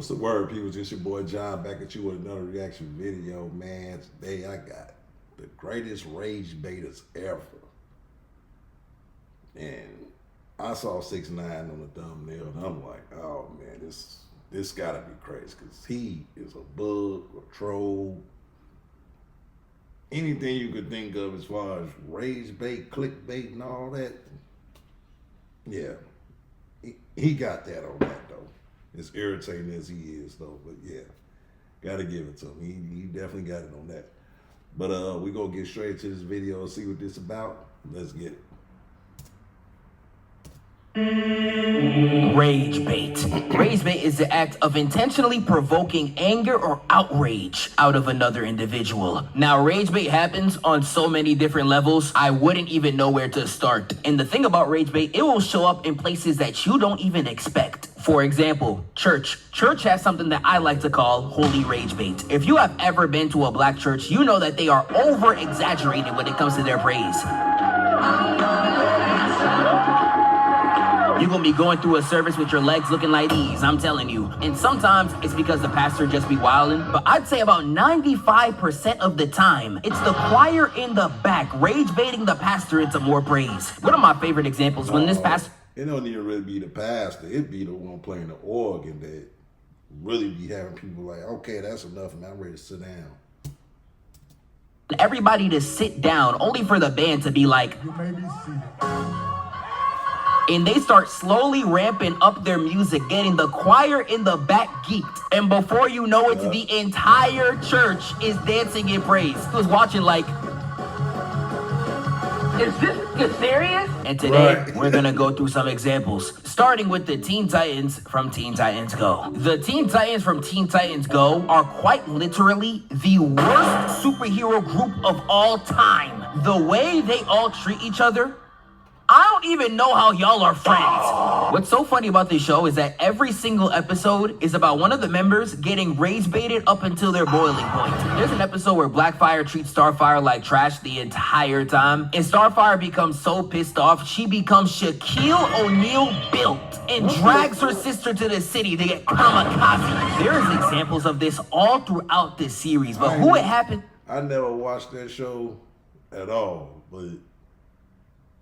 What's the word, people? It's your boy John back at you with another reaction video, man. Today I got the greatest Ragebaiters ever. And I saw 6ix9ine on the thumbnail and I'm like, oh man, this gotta be crazy because he is a bug, a troll, anything you could think of as far as rage bait, clickbait and all that. Yeah, he got that on that though. As irritating as he is though, but yeah, gotta give it to him. He definitely got it on that. But we gonna get straight to this video and see what this about. Let's get it. Rage bait. Rage bait is the act of intentionally provoking anger or outrage out of another individual. Now, rage bait happens on so many different levels, I wouldn't even know where to start. And the thing about rage bait, it will show up in places that you don't even expect. For example, church. Church has something that I like to call holy rage bait. If you have ever been to a black church, you know that they are over-exaggerated when it comes to their praise. You're gonna be going through a service with your legs looking like these, I'm telling you. And sometimes it's because the pastor just be wildin', but I'd say about 95% of the time, it's the choir in the back rage baiting the pastor into more praise. One of my favorite examples when this pastor... It don't even really be the pastor, it be the one playing the organ that really be having people like, okay, that's enough, man, I'm ready to sit down. Everybody to sit down, only for the band to be like, you may be seated. And they start slowly ramping up their music, getting the choir in the back geeked. And before you know it, the entire church is dancing in praise. I was watching like, is this serious? And today, we're gonna go through some examples, starting with the Teen Titans from Teen Titans Go. The Teen Titans from Teen Titans Go are quite literally the worst superhero group of all time. The way they all treat each other, I don't even know how y'all are friends. What's so funny about this show is that every single episode is about one of the members getting rage baited up until their boiling point. There's an episode where Blackfire treats Starfire like trash the entire time, and Starfire becomes so pissed off, she becomes Shaquille O'Neal built and drags her sister to the city to get kamikaze. There's examples of this all throughout this series, but who it happened... I never watched that show at all, but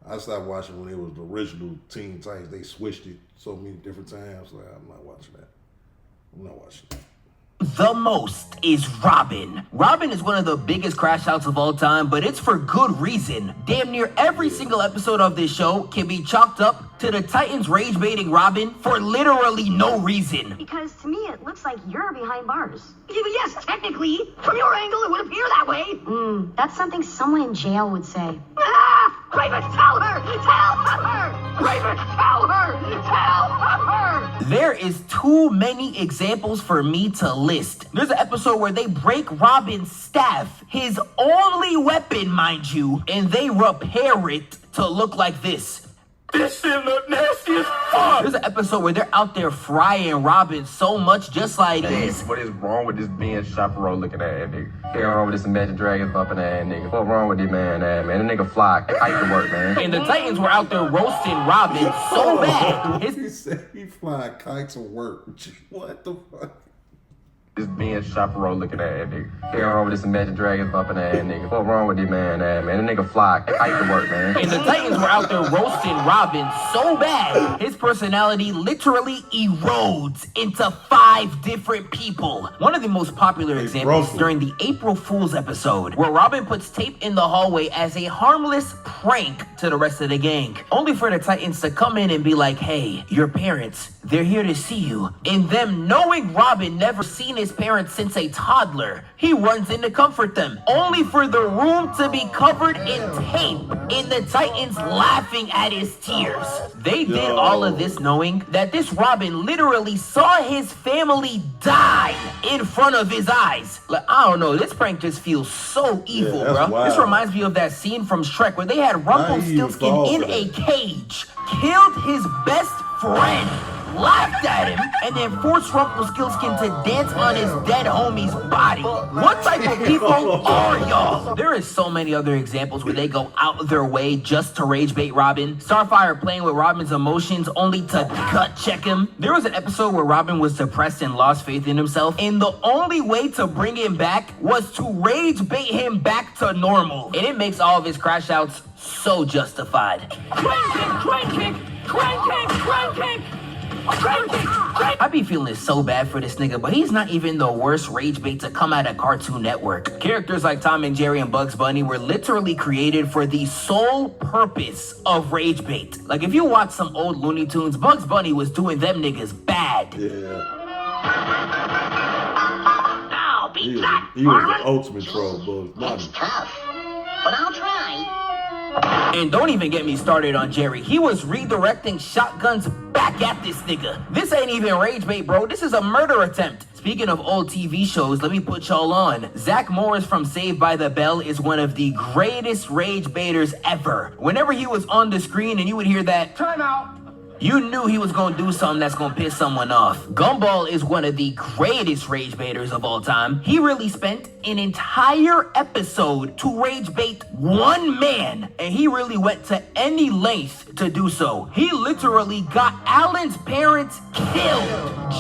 I stopped watching when it was the original Teen Titans. They switched it so many different times. Like, I'm not watching that. I'm not watching that. The most is Robin. Robin is one of the biggest crash outs of all time, but it's for good reason. Damn near every single episode of this show can be chalked up to the Titans rage baiting Robin for literally no reason. Because to me, it looks like you're behind bars. Yes, technically. From your angle, it would appear that way. That's something someone in jail would say. Raven, tell her! Tell her! Raven, tell her! Tell her! There is too many examples for me to list. There's an episode where they break Robin's staff, his only weapon, mind you, and they repair it to look like this. This shit look nasty as fuck. There's an episode where they're out there frying Robin so much, just like this. What is wrong with this being chaperone looking at nigga? What's wrong with this Imagine Dragons bumping ass nigga? What wrong with this man, man? The nigga fly, kite to work, man. And the Titans were out there roasting Robin so bad. He said he fly kite to work. What the fuck? This being chaperone looking at nigga. What's wrong with this Imagine Dragons bumping ass nigga? What wrong with this man, man? The nigga fly, kite to work, man. And the Titans were out there roasting Robin so bad, his personality literally erodes into 5 different people. One of the most popular examples during the April Fool's episode, where Robin puts tape in the hallway as a harmless prank to the rest of the gang, only for the Titans to come in and be like, hey, your parents, they're here to see you. And them knowing Robin never seen his parents since a toddler, he runs in to comfort them, only for the room to be covered in tape and the Titans laughing at his tears. They did all of this knowing that this Robin literally saw his family die in front of his eyes. Like, I don't know, this prank just feels so evil, bro. Wild. This reminds me of that scene from Shrek where they had Rumpelstiltskin in a cage, killed his best friend, laughed at him, and then forced Rumpelstiltskin to dance on his dead homie's body. What type of people are y'all? There is so many other examples where they go out of their way just to rage bait Robin. Starfire playing with Robin's emotions only to gut check him. There was an episode where Robin was depressed and lost faith in himself, and the only way to bring him back was to rage bait him back to normal. And it makes all of his crash outs so justified. Crank kick, crank kick, crank kick, crank kick. I be feeling so bad for this nigga, but he's not even the worst rage bait to come out of Cartoon Network. Characters like Tom and Jerry and Bugs Bunny were literally created for the sole purpose of rage bait. Like if you watch some old Looney Tunes, Bugs Bunny was doing them niggas bad. Yeah. Now beat that, He was the Marlin. ultimate troll, Bugs Bunny. It's tough, but I'll try. And don't even get me started on Jerry. He was redirecting shotguns back at this nigga. This ain't even rage bait, bro. This is a murder attempt. Speaking of old TV shows, let me put y'all on. Zach Morris from Saved by the Bell is one of the greatest rage baiters ever. Whenever he was on the screen and you would hear that, Time out. you knew he was gonna do something that's gonna piss someone off. Gumball is one of the greatest rage baiters of all time. He really spent an entire episode to rage bait one man, and he really went to any length to do so. He literally got Alan's parents killed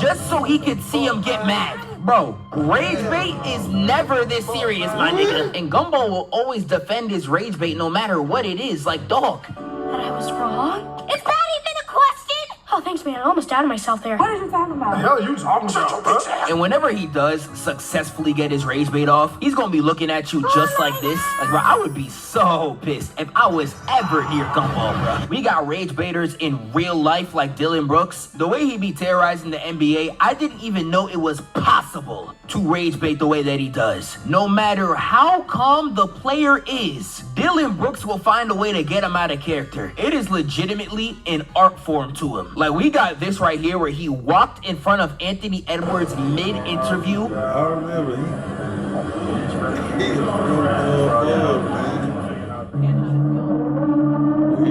just so he could see him get mad. Bro, rage bait is never this serious, my nigga. And Gumball will always defend his rage bait no matter what it is, like dog. That I was wrong? Is that even a question? Oh, thanks, man. I almost doubted myself there. What are you talking about? The hell are you talking about, bro? And whenever he does successfully get his rage bait off, he's gonna be looking at you just like this. Like, bro, I would be so pissed if I was ever near Gumball, bro. We got rage baiters in real life like Dylan Brooks. The way he be terrorizing the NBA, I didn't even know it was possible to rage bait the way that he does. No matter how calm the player is, Dylan Brooks will find a way to get him out of character. It is legitimately an art form to him. Like, we got this right here where he walked in front of Anthony Edwards mid-interview. I remember he was real man.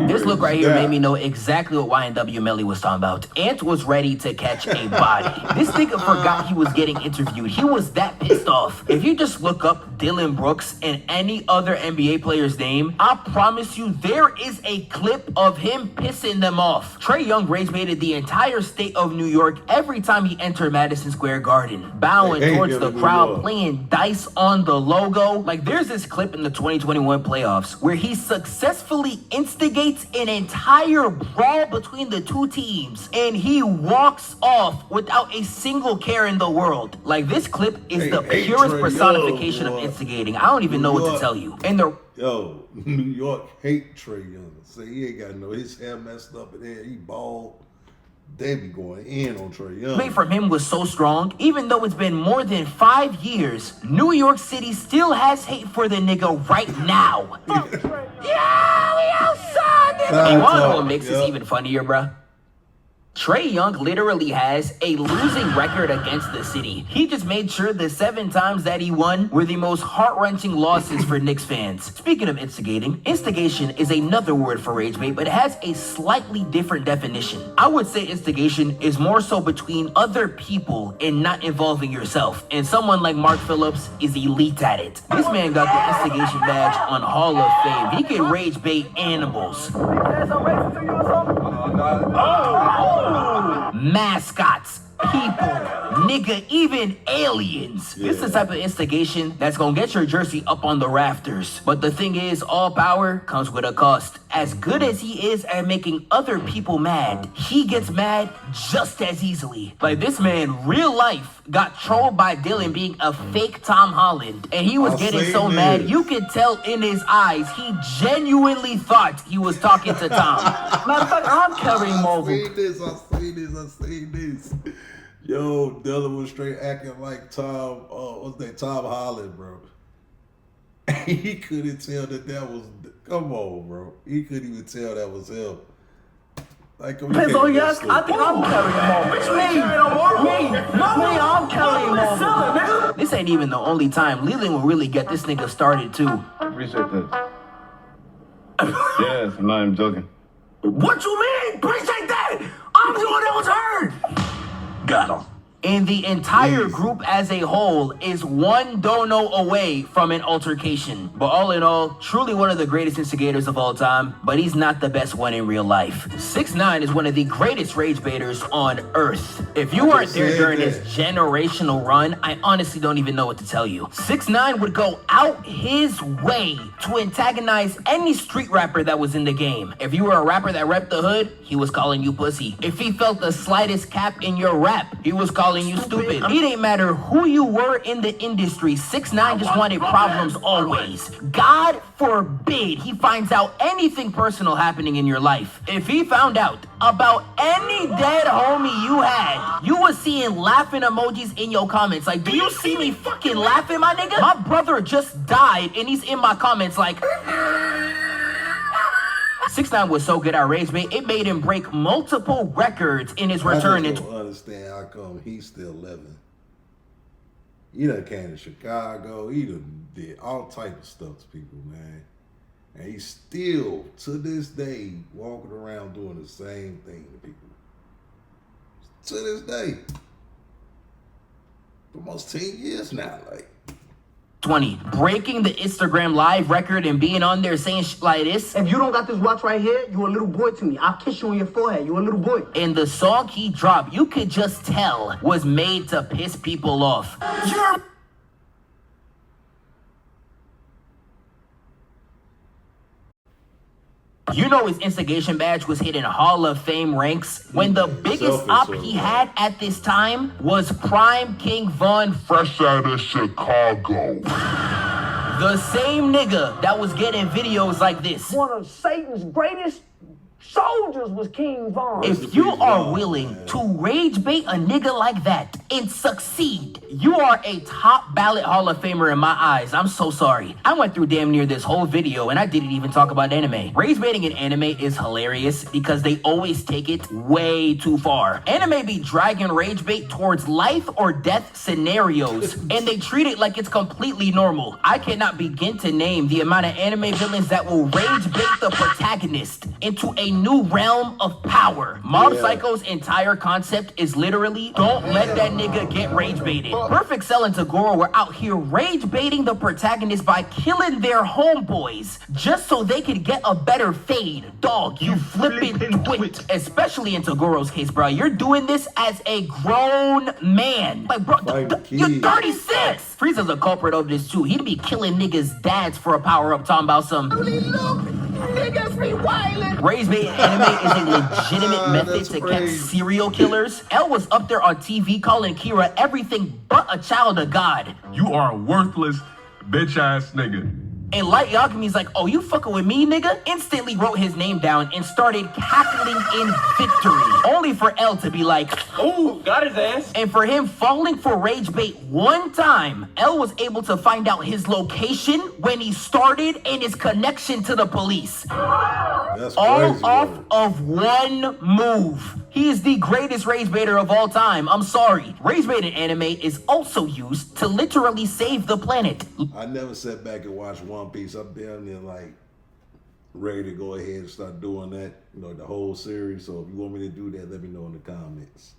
This look right here made me know exactly what YNW Melly was talking about. Ant was ready to catch a body. This nigga forgot he was getting interviewed. He was that pissed off. If you just look up Dylan Brooks and any other NBA player's name, I promise you there is a clip of him pissing them off. Trae Young rage baited the entire state of New York every time he entered Madison Square Garden, bowing towards the crowd, playing dice on the logo. Like, there's this clip in the 2021 playoffs where he successfully instigates an entire brawl between the two teams, and he walks off without a single care in the world. Like, this clip is the purest personification of instigating. I don't even know what to tell you. And the New York hate Trae Young. Say he ain't got his hair messed up and then he bald. They be going in on Trae Young. play from him was so strong, even though it's been more than 5 years, New York City still has hate for the nigga right now. Yeah, we outside, nigga. You wanna know what makes this even funnier, bruh? Trae Young literally has a losing record against the city. He just made sure the 7 times that he won were the most heart-wrenching losses for Knicks fans. Speaking of instigating, instigation is another word for rage bait, but it has a slightly different definition. I would say instigation is more so between other people and not involving yourself. And someone like Mark Phillips is elite at it. This man got the instigation badge on Hall of Fame. He can rage bait animals, mascots, people, nigga, even aliens. This is the type of instigation that's gonna get your jersey up on the rafters. But the thing is, all power comes with a cost. As good as he is at making other people mad, he gets mad just as easily. Like, this man, real life, got trolled by Dylan being a fake Tom Holland. And he was getting so mad, you could tell in his eyes, he genuinely thought he was talking to Tom. Matter of fact, I'm carrying mobile. I seen this. Yo, Dylan was straight acting like Tom, what's that, Tom Holland, bro. He couldn't tell that was, come on, bro. He couldn't even tell that was him. Like, Depends on yes, I think I'm carrying more. Me, I'm carrying more. This ain't even the only time Leland will really get this nigga started, too. Appreciate this. Yes, I'm not even joking. What you mean? Appreciate that? I I'm the one that was hurt. Got him. And the entire group as a whole is one dono away from an altercation. But all in all, truly one of the greatest instigators of all time, but he's not the best one in real life. 6ix9ine is one of the greatest rage baiters on earth. If you weren't there during his generational run, I honestly don't even know what to tell you. 6ix9ine would go out his way to antagonize any street rapper that was in the game. If you were a rapper that repped the hood, he was calling you pussy. If he felt the slightest cap in your rap, he was calling you stupid. It didn't matter who you were in the industry, 6ix9ine just wanted problems always. God forbid he finds out anything personal happening in your life. If he found out about any dead homie you had, you was seeing laughing emojis in your comments. Like, do you see me fucking laughing, my nigga? My brother just died and he's in my comments like... 6ix9ine was so good at rage bait, it made him break multiple records in his return. I don't understand how come he's still living. He done came to Chicago. He done did all type of stuff to people, man. And he's still, to this day, walking around doing the same thing to people. To this day. For almost 10 years now, like. 20, breaking the Instagram live record and being on there saying shit like this. If you don't got this watch right here, you a little boy to me. I'll kiss you on your forehead. You a little boy. And the song he dropped, you could just tell, was made to piss people off. You know his instigation badge was hitting Hall of Fame ranks when the biggest op he had at this time was Prime King Von fresh out of Chicago. The same nigga that was getting videos like this. One of Satan's greatest soldiers was King Von. If you are willing to rage bait a nigga like that and succeed, you are a top ballot Hall of Famer in my eyes. I'm so sorry. I went through damn near this whole video and I didn't even talk about anime. Rage baiting in anime is hilarious because they always take it way too far. Anime be dragging rage bait towards life or death scenarios and they treat it like it's completely normal. I cannot begin to name the amount of anime villains that will rage bait the protagonist into a new realm of power. Mob Psycho's entire concept is literally don't let that nigga get rage baited. Perfect Cell and Tagoro were out here rage baiting the protagonist by killing their homeboys just so they could get a better fade. Dog, you flippin' twit. Especially in Tagoro's case, bro. You're doing this as a grown man. Like, bro, you're 36. Frieza's a culprit of this too. He'd be killing niggas' dads for a power-up talking about some... Niggas be wildin'. Rage bait anime is a legitimate method to catch serial killers. L was up there on TV calling Kira everything but a child of God. You are a worthless, bitch-ass nigga. And Light Yakumi's like, oh, you fucking with me, nigga? Instantly wrote his name down and started cackling in victory. Only for L to be like, Ooh, got his ass. and for him falling for rage bait one time, L was able to find out his location when he started and his connection to the police. That's All crazy, off bro. of one move. He is the greatest rage baiter of all time. I'm sorry. Rage bait in anime is also used to literally save the planet. I never sat back and watched One Piece. I'm down there like ready to go ahead and start doing that, you know, the whole series. So if you want me to do that, let me know in the comments.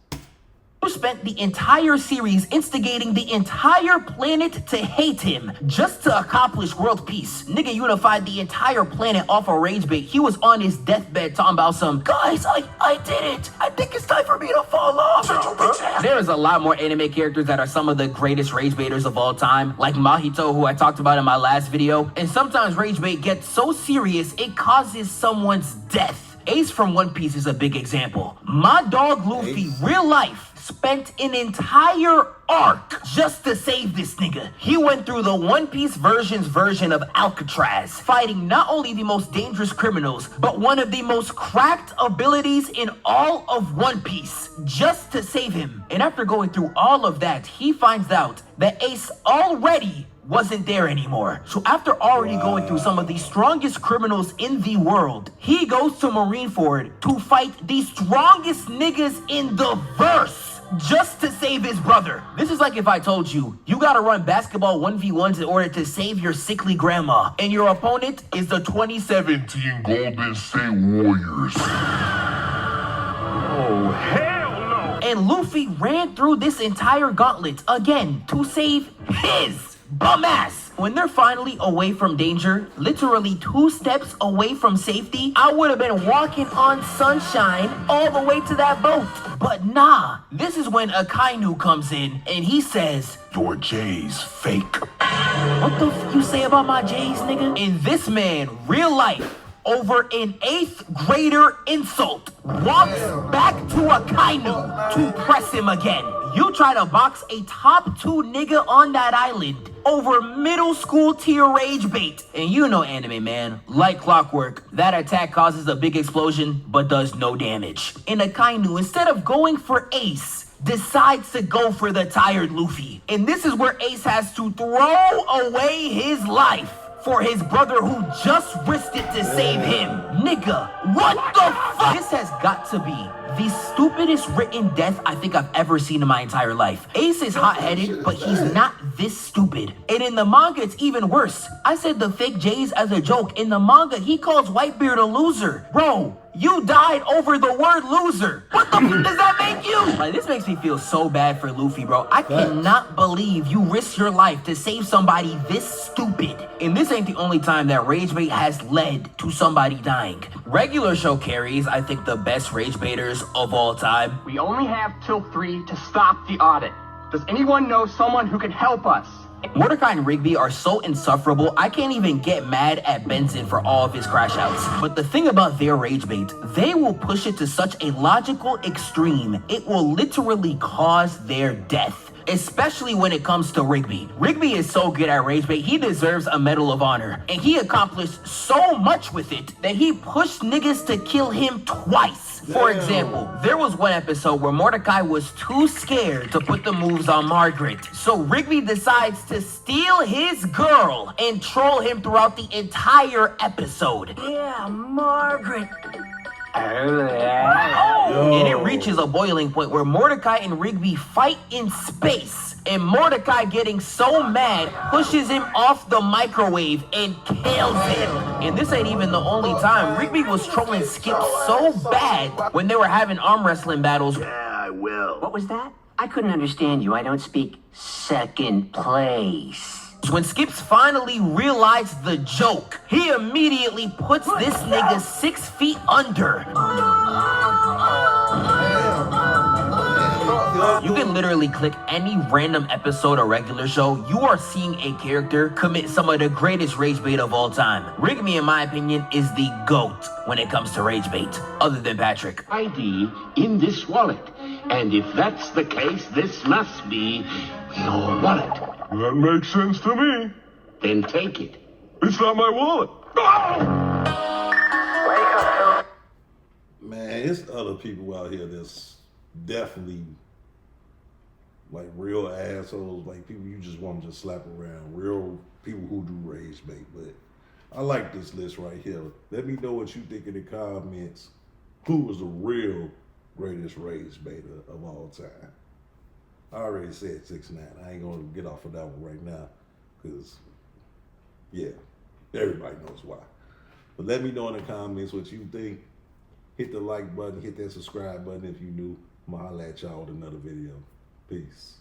You spent the entire series instigating the entire planet to hate him just to accomplish world peace. Nigga unified the entire planet off of rage bait. He was on his deathbed talking about some, guys, I did it. I think it's time for me to fall off. There is a lot more anime characters that are some of the greatest rage baiters of all time, like Mahito, who I talked about in my last video. And sometimes rage bait gets so serious, it causes someone's death. Ace from One Piece is a big example. My dog Luffy, real life, spent an entire arc just to save this nigga. He went through the One Piece version of Alcatraz, fighting not only the most dangerous criminals, but one of the most cracked abilities in all of One Piece, just to save him. And after going through all of that, he finds out that Ace already wasn't there anymore. So after already going through some of the strongest criminals in the world, he goes to Marineford to fight the strongest niggas in the verse just to save his brother. This is like if I told you, you gotta run basketball 1v1s in order to save your sickly grandma, and your opponent is the 2017 Golden State Warriors. Oh, hell no! And Luffy ran through this entire gauntlet again to save his bum ass. When they're finally away from danger, literally 2 steps away from safety, I would have been walking on sunshine all the way to that boat. But nah, this is when Akainu comes in and he says, Your J's fake. what the f you say about my J's, nigga? And this man, real life, over an 8th grader insult, walks back to Akainu to press him again. You try to box a top 2 nigga on that island over middle school tier rage bait. And you know anime, man. Like clockwork, that attack causes a big explosion, but does no damage. And Akainu, instead of going for Ace, decides to go for the tired Luffy. And this is where Ace has to throw away his life for his brother who just risked it to save him. Nigga, what the fuck? This has got to be the stupidest written death I think I've ever seen in my entire life. Ace is hot-headed, but he's not this stupid. And in the manga, it's even worse. I said the fake J's as a joke. In the manga, he calls Whitebeard a loser. Bro, you died over the word loser. What the f does that make you? Like, this makes me feel so bad for Luffy, bro. I cannot believe you risked your life to save somebody this stupid. And this ain't the only time that Ragebait has led to somebody dying. Regular show carries, I think, the best Ragebaiters of all time. We only have till 3 to stop the audit. Does anyone know someone who can help us? Mordecai and Rigby are so insufferable, I can't even get mad at Benson for all of his crash outs. But the thing about their rage bait, they will push it to such a logical extreme, it will literally cause their death. Especially when it comes to Rigby. Rigby is so good at rage bait, he deserves a Medal of Honor. And he accomplished so much with it that he pushed niggas to kill him twice. For example, there was one episode where Mordecai was too scared to put the moves on Margaret. So Rigby decides to steal his girl and troll him throughout the entire episode. Yeah, Margaret. And it reaches a boiling point where Mordecai and Rigby fight in space. And Mordecai, getting so mad, pushes him off the microwave and kills him. And this ain't even the only time. Rigby was trolling Skip so bad when they were having arm wrestling battles. Yeah, I will. What was that? I couldn't understand you. I don't speak second place. When Skips finally realized the joke, he immediately puts this nigga 6 feet under. You can literally click any random episode or regular show, you are seeing a character commit some of the greatest rage bait of all time. Rigby, in my opinion, is the GOAT when it comes to rage bait, other than Patrick. ID in this wallet. And if that's the case, this must be your wallet. That makes sense to me. Then take it. It's not my wallet. Man, it's other people out here that's definitely like real assholes, like people you just want to just slap around, real people who do rage bait. But I like this list right here. Let me know what you think in the comments. Who was the real greatest rage baiter of all time? I already said 6ix9ine. I ain't gonna get off of that one right now, because yeah, everybody knows why. But let me know in the comments what you think. Hit the like button, hit that subscribe button if you new. I'm gonna holla at y'all with another video. Peace.